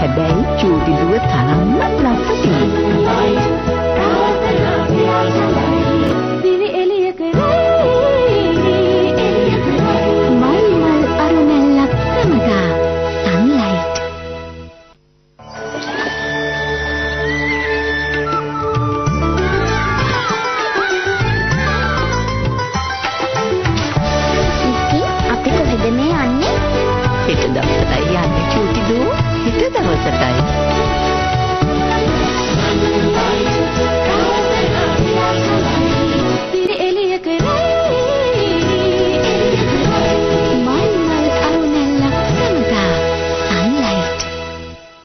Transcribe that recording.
හැබැයි චූටි දුව තරම්ම ලස්සනයි. හෙට දවසටයි යන්නේ චූටි දුව. හෙට දවසටයි.